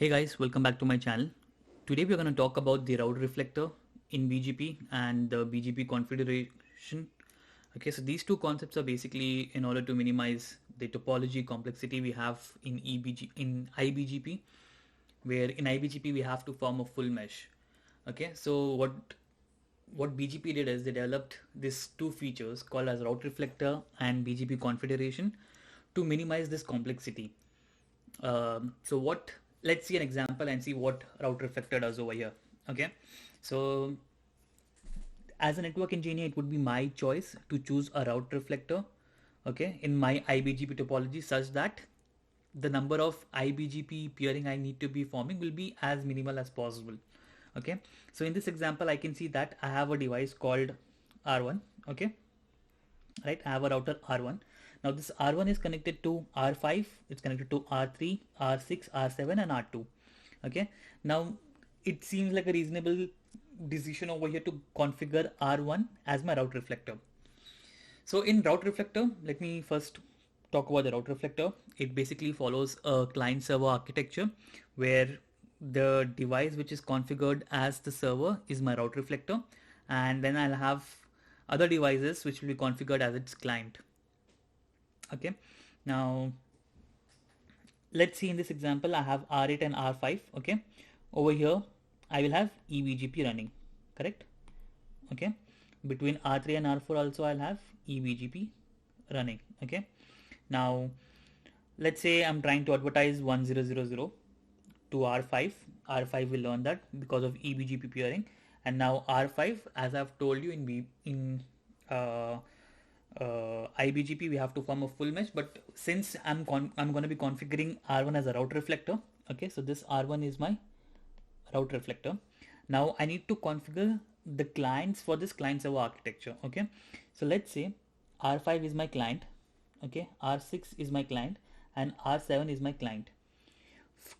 Hey guys, welcome back to my channel. Today we're going to talk about the route reflector in BGP and the BGP Confederation. Okay, so these two concepts are basically in order to minimize the topology complexity we have in IBGP, where in IBGP we have to form a full mesh. Okay, so what BGP did is they developed these two features called as route reflector and BGP Confederation to minimize this complexity. So what? Let's see an example and see what route reflector does over here. Okay, so as a network engineer, it would be my choice to choose a route reflector. Okay, in my IBGP topology, such that the number of IBGP peering I need to be forming will be as minimal as possible. Okay, so in this example, I can see that I have a device called R1. Okay, right, I have a router R1. Now this R1 is connected to R5, it's connected to R3, R6, R7 and R2. Okay, now it seems like a reasonable decision over here to configure R1 as my route reflector. So in route reflector, let me first talk about the route reflector. It basically follows a client server architecture where the device which is configured as the server is my route reflector, and then I'll have other devices which will be configured as its client. Okay, now let's see in this example I have R8 and R5. Okay, over here I will have EBGP running, correct? Okay, between R3 and R4 also I'll have EBGP running. Okay, now let's say I'm trying to advertise 1000 to R5. R5 will learn that because of EBGP peering, and now R5, as I've told you uh, IBGP, we have to form a full mesh. But since I'm going to be configuring R1 as a route reflector. Okay, so this R1 is my route reflector. Now I need to configure the clients for this client server architecture. Okay, so let's say R5 is my client. Okay, R6 is my client and R7 is my client.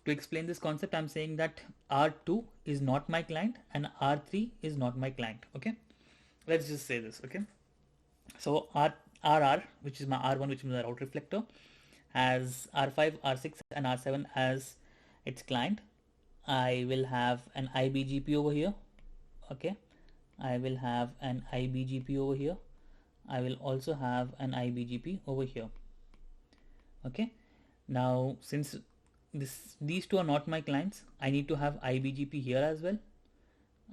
To explain this concept, I'm saying that R2 is not my client and R3 is not my client. Okay, let's just say this. Okay, so RR, which is my R1, which is my route reflector, has R5, R6 and R7 as its client. I will have an IBGP over here. Okay, I will have an IBGP over here. I will also have an IBGP over here. Okay, now since these two are not my clients, I need to have IBGP here as well.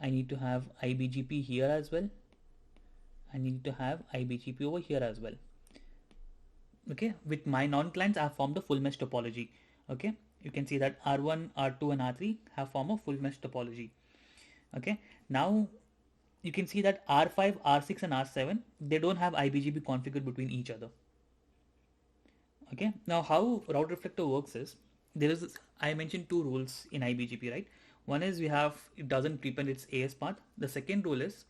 I need to have IBGP here as well. I need to have IBGP over here as well. Okay, with my non-clients I have formed a full mesh topology. Okay, you can see that R1, R2 and R3 have formed a full mesh topology. Okay, now you can see that R5, R6 and R7, they don't have IBGP configured between each other. Okay, now how route reflector works is, there is I mentioned two rules in IBGP, right? One is we have, it doesn't prepend its AS path. The second rule is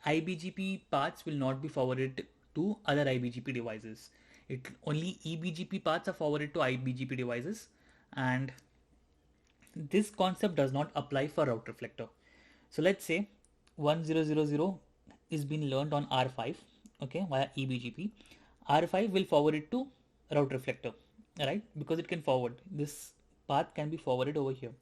IBGP paths will not be forwarded to other IBGP devices. It only EBGP paths are forwarded to IBGP devices, and this concept does not apply for route reflector. So let's say 1000 is being learned on R5, okay, via EBGP. R5 will forward it to route reflector, right? Because it can forward. This path can be forwarded over here.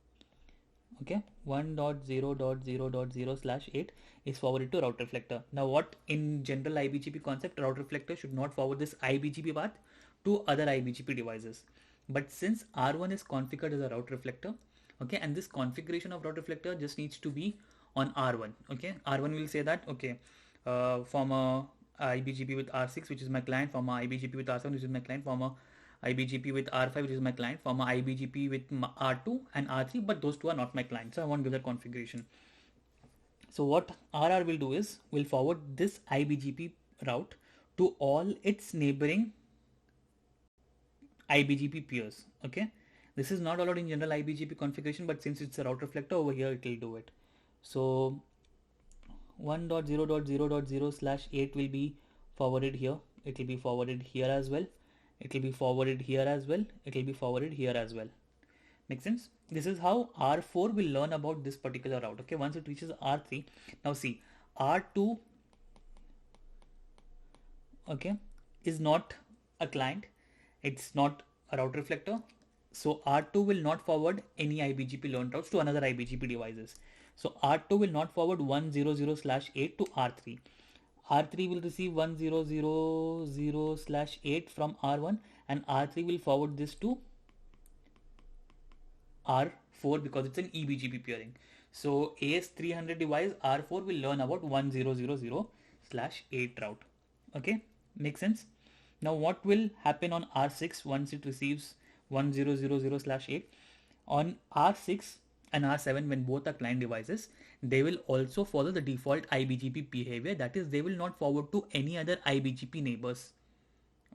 Okay, 1.0.0.0/8 is forwarded to route reflector. Now what in general IBGP concept, route reflector should not forward this IBGP path to other IBGP devices. But since R1 is configured as a route reflector, okay, and this configuration of route reflector just needs to be on R1. Okay, R1 will say that, okay, from a IBGP with R6, which is my client, from a IBGP with R7, which is my client, from a IBGP with R5, which is my client, from a IBGP with R2 and R3, but those two are not my clients, so I won't give that configuration. So what RR will do is, will forward this IBGP route to all its neighboring IBGP peers. Okay, this is not allowed in general IBGP configuration, but since it's a route reflector over here, it will do it. So 1.0.0.0/8 will be forwarded here. It will be forwarded here as well. It will be forwarded here as well. It will be forwarded here as well. Make sense? This is how R4 will learn about this particular route. Okay, once it reaches R3, now see, R2, okay, is not a client. It's not a route reflector. So R2 will not forward any IBGP learned routes to another IBGP devices. So R2 will not forward 100/8 to R3. R3 will receive 1000/8 from R1, and R3 will forward this to R4 because it's an eBGP peering. So AS300 device R4 will learn about 1000/8 route. Okay, makes sense. Now what will happen on R6 once it receives 1000/8? On R6 and R7, when both are client devices, they will also follow the default IBGP behavior. That is, they will not forward to any other IBGP neighbors.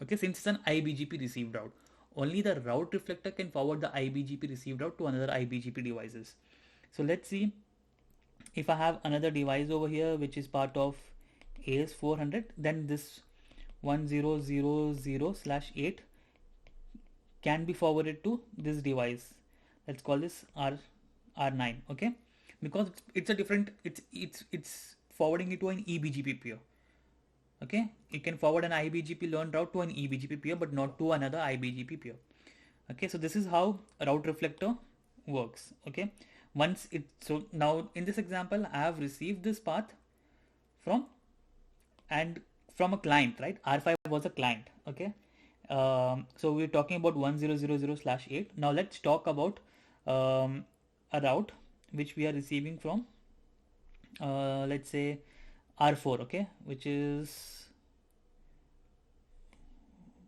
Okay, since it's an IBGP received route, only the route reflector can forward the IBGP received route to another IBGP devices. So let's see if I have another device over here which is part of AS400, then this 1000/8 can be forwarded to this device. Let's call this R9. Okay, because it's a different, it's forwarding it to an eBGP peer. Okay, you can forward an IBGP learned route to an eBGP peer but not to another IBGP peer. Okay, so this is how a route reflector works. Okay, once it, so now in this example I have received this path from from a client, right? R5 was a client. Okay, so we're talking about 1000/8. Now let's talk about a route which we are receiving from let's say R4. Okay, which is,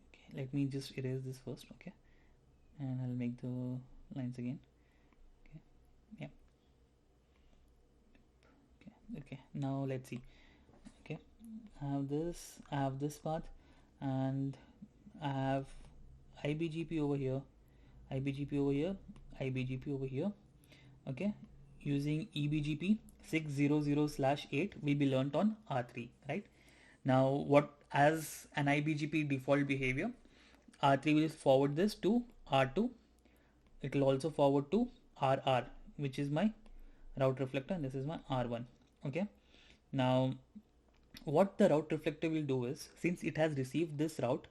okay, let me just erase this first. Okay, and I'll make the lines again. Okay, yeah, okay, now let's see. Okay, I have this path, and I have IBGP over here, IBGP over here, IBGP over here. Okay, using eBGP 600/8 will be learnt on R3, right? Now what, as an IBGP default behavior, R3 will forward this to R2. It will also forward to RR, which is my route reflector, and this is my R1. Okay, now what the route reflector will do is, since it has received this route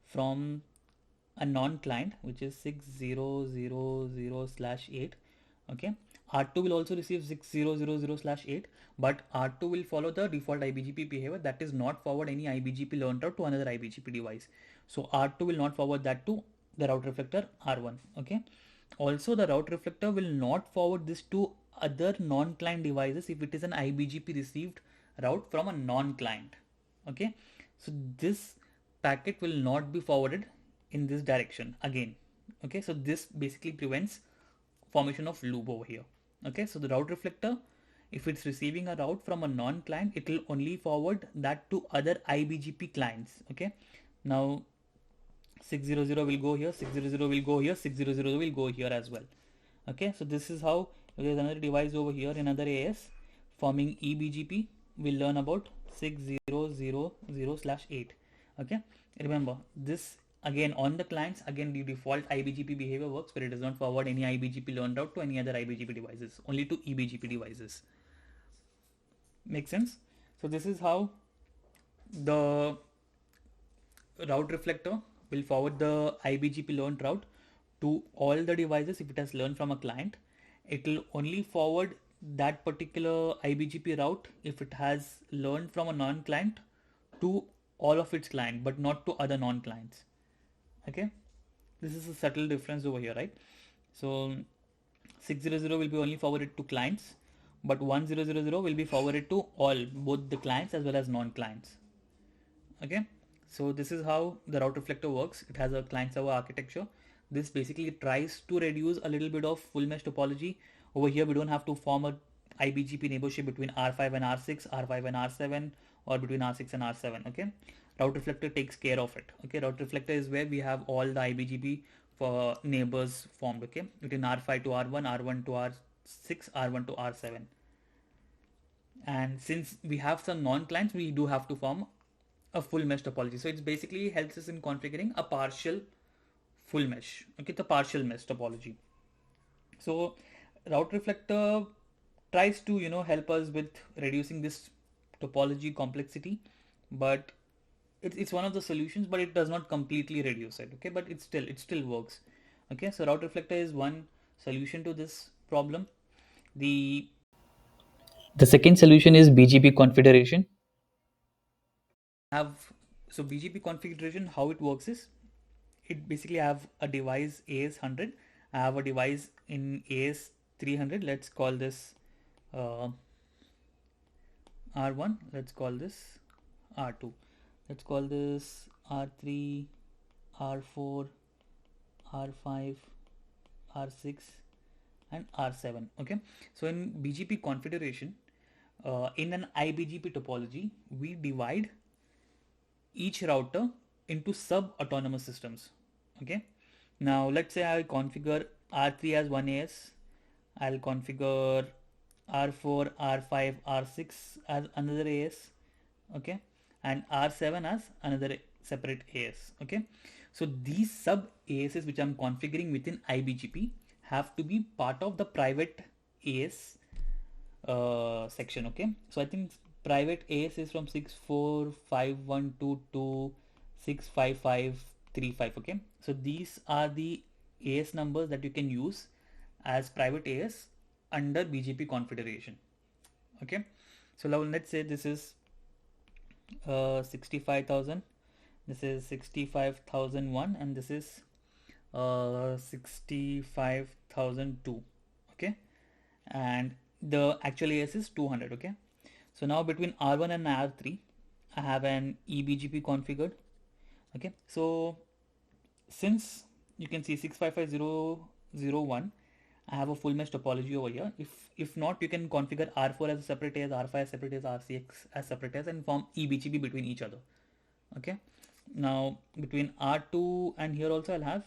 from a non-client which is 6000/8, okay, R2 will also receive 6000/8, but R2 will follow the default IBGP behavior, that is not forward any IBGP learned route to another IBGP device. So R2 will not forward that to the route reflector R1. Okay, also the route reflector will not forward this to other non-client devices if it is an IBGP received route from a non-client. Okay, so this packet will not be forwarded in this direction again. Okay, so this basically prevents formation of loop over here. Okay, so the route reflector, if it's receiving a route from a non-client, it will only forward that to other IBGP clients. Okay, now 600 will go here, 600 will go here, 600 will go here as well. Okay, so this is how, there's another device over here, another AS forming eBGP. We'll learn about 6000/8. Okay, remember this again on the clients, again the default IBGP behavior works, but it does not forward any IBGP learned route to any other IBGP devices, only to eBGP devices. Make sense? So this is how the route reflector will forward the IBGP learned route to all the devices. If it has learned from a client, it will only forward that particular IBGP route if it has learned from a non-client to all of its client, but not to other non-clients. Okay, this is a subtle difference over here, right? So 600 will be only forwarded to clients, but 1000 will be forwarded to all, both the clients as well as non-clients. Okay, so this is how the route reflector works. It has a client server architecture. This basically tries to reduce a little bit of full mesh topology. Over here we don't have to form a IBGP neighborship between R5 and R6, R5 and R7, or between R6 and R7. Okay, route reflector takes care of it. Okay, route reflector is where we have all the IBGP for neighbors formed. Okay, between R5 to R1, R1 to R6, R1 to R7. And since we have some non-clients, we do have to form a full mesh topology. So it basically helps us in configuring a partial full mesh. Okay, the partial mesh topology. So route reflector tries to help us with reducing this topology complexity, but it's one of the solutions, but it does not completely reduce it. Okay, but it still works. Okay, so route reflector is one solution to this problem. The second solution is BGP confederation. Have So BGP configuration, how it works is, it basically have a device AS100. I have a device in AS300. Let's call this uh, R1. Let's call this R2. Let's call this R3, R4, R5, R6, and R7. Okay, so in BGP configuration, in an IBGP topology, we divide each router into sub-autonomous systems. Okay, now let's say I configure R3 as one AS, I'll configure R4, R5, R6 as another AS, okay, and R7 as another separate AS. Okay, so these sub ASs which I'm configuring within IBGP have to be part of the private AS section. Okay, so I think private AS is from 64512 to 65535. Okay, so these are the AS numbers that you can use as private AS under BGP configuration. Okay, so now let's say this is 65,000, this is 65,001, and this is 65,002. Okay, and the actual AS is 200. Okay, so now between R1 and R3 I have an eBGP configured. Okay, so since you can see 655001, I have a full mesh topology over here. If not, you can configure R4 as a separate AS, R5 as separate AS, RCX as separate AS, and form eBGP between each other. Okay, now between R2 and here also I'll have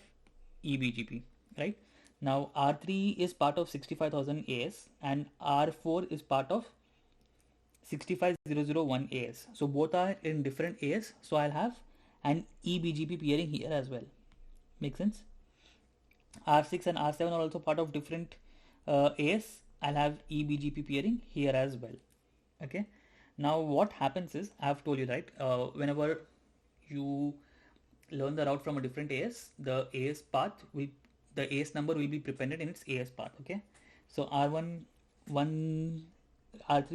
eBGP, right? Now R3 is part of 65,000 AS and R4 is part of 65001 AS. So both are in different AS. So I'll have an eBGP peering here as well. Make sense? R6 and R7 are also part of different AS. I'll have eBGP peering here as well. Okay. Now what happens is, I have told you, right, whenever you learn the route from a different AS, the AS path will, the AS number will be prepended in its AS path. Okay, so R3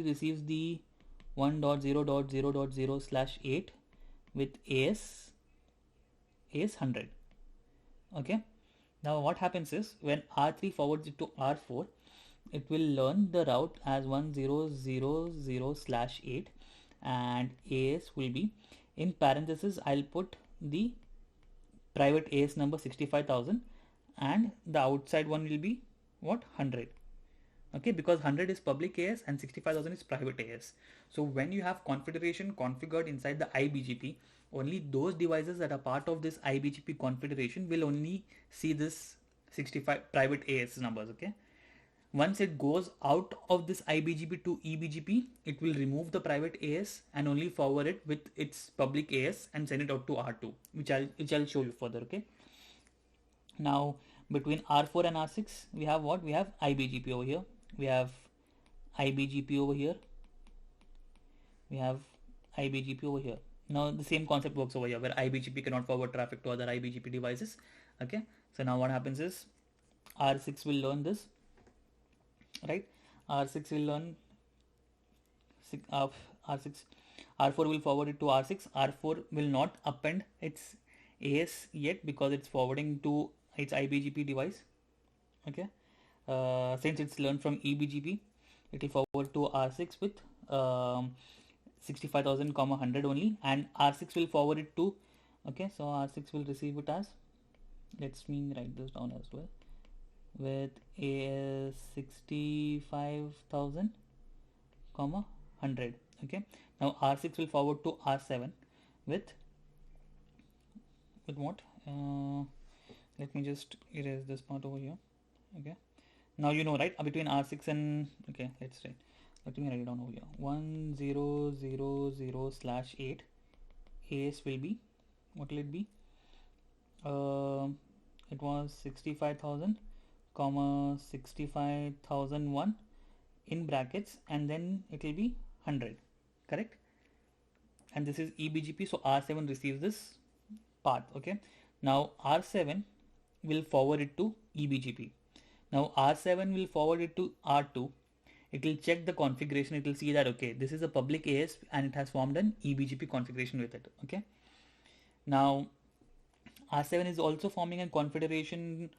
receives the 1.0.0.0/8 with AS 100. Okay, now what happens is, when R3 forwards it to R4, it will learn the route as 1000/8, and AS will be, in parentheses I'll put the private AS number 65,000, and the outside one will be what, 100. Okay, because 100 is public AS and 65,000 is private AS. So when you have configuration configured inside the IBGP, only those devices that are part of this IBGP configuration will only see this 65 private AS numbers. Okay, once it goes out of this IBGP to eBGP, it will remove the private AS and only forward it with its public AS and send it out to R2, which I'll show you further. Okay, now between R4 and R6 we have what? We have IBGP over here, we have IBGP over here, we have IBGP over here. Now the same concept works over here, where IBGP cannot forward traffic to other IBGP devices. Okay, so now what happens is, R6 will learn this, right? R6 will learn R6, R4 will forward it to R6. R4 will not append its AS yet because it's forwarding to its IBGP device. Okay, since it's learned from eBGP, it will forward to R6 with 65,000, 100 only, and R6 will forward it to, okay, so R6 will receive it as, let me write this down as well, with AS 65,000, 100. Okay, now R6 will forward to R7 with what? Let me just erase this part over here. Okay, now you know, right, between R6 and, okay, let's write, let me write it down over here, 1000/8 AS will be, what will it be? It was 65,000, 65,001 in brackets, and then it will be 100, correct? And this is eBGP, so R7 receives this path. Okay, now R7 will forward it to eBGP. Now R7 will forward it to R2. It will check the configuration. It will see that okay, this is a public AS and it has formed an eBGP configuration with it. Okay. Now R7 is also forming a confederation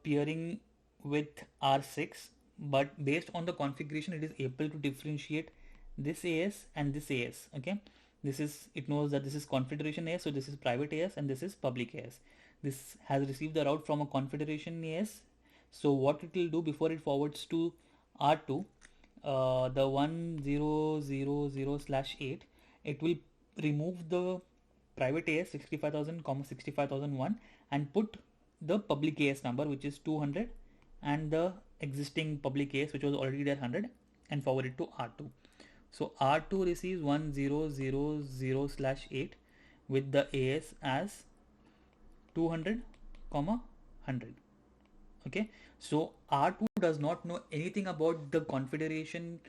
peering with R6, but based on the configuration, it is able to differentiate this AS and this AS. Okay, this is, it knows that this is confederation AS, so this is private AS and this is public AS. This has received the route from a confederation AS. So what it will do before it forwards to R2, the 1000/8, it will remove the private AS 65,000, 65,001 and put the public AS number, which is 200, and the existing public AS, which was already there, 100, and forward it to R2. So R2 receives 1000/8 with the AS as 200, 100. Okay, so R2 does not know anything about the configuration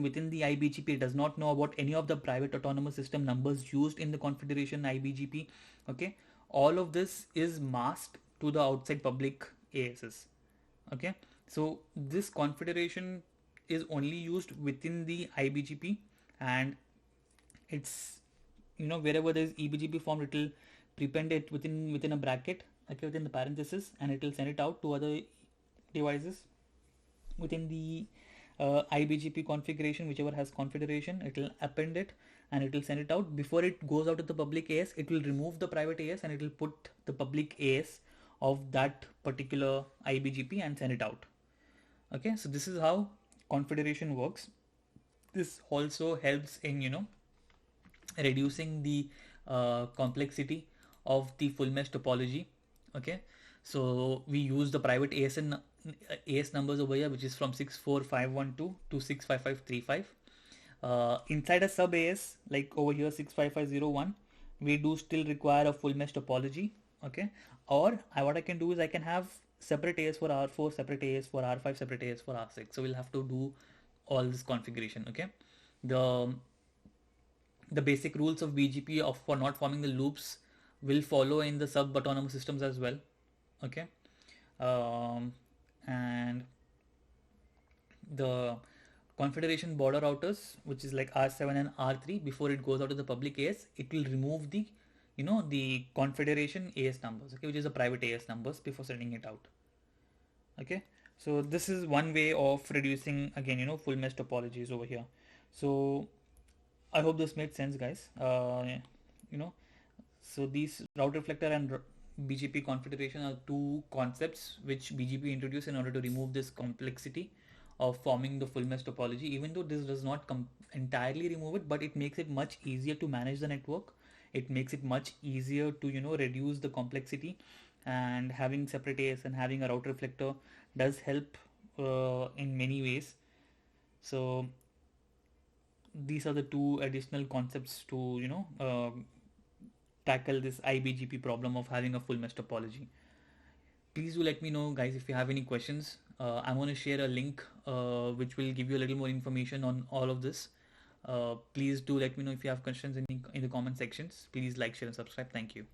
within the IBGP. It does not know about any of the private autonomous system numbers used in the configuration IBGP. Okay, all of this is masked to the outside public ASs. Okay, so this configuration is only used within the IBGP, and it's, wherever there is eBGP formed, it will prepend it within a bracket, okay, within the parenthesis, and it will send it out to other devices within the IBGP configuration, whichever has configuration. It will append it and it will send it out. Before it goes out to the public AS, it will remove the private AS and it will put the public AS of that particular IBGP and send it out. Okay, so this is how configuration works. This also helps in reducing the complexity of the full mesh topology. Okay, so we use the private AS numbers over here, which is from 64512 to 65535. Inside a sub AS, like over here 65501, we do still require a full mesh topology. Okay, or what I can do is I can have separate AS for R4, separate AS for R5, separate AS for R6. So we'll have to do all this configuration. Okay, the basic rules of BGP for not forming the loops will follow in the sub autonomous systems as well. Okay, and the confederation border routers, which is like R7 and R3, before it goes out to the public AS, it will remove the the confederation AS numbers, okay, which is the private AS numbers, before sending it out. Okay, so this is one way of reducing, again, full mesh topologies over here. So I hope this made sense, guys. So these route reflector and BGP confederation are two concepts which BGP introduced in order to remove this complexity of forming the full mesh topology. Even though this does not entirely remove it, but it makes it much easier to manage the network. It makes it much easier to reduce the complexity, and having separate AS and having a route reflector does help in many ways. So these are the two additional concepts to tackle this IBGP problem of having a full mesh topology. Please do let me know, guys, if you have any questions. I'm going to share a link which will give you a little more information on all of this. Please do let me know if you have questions in the comment sections. Please like, share, and subscribe. Thank you.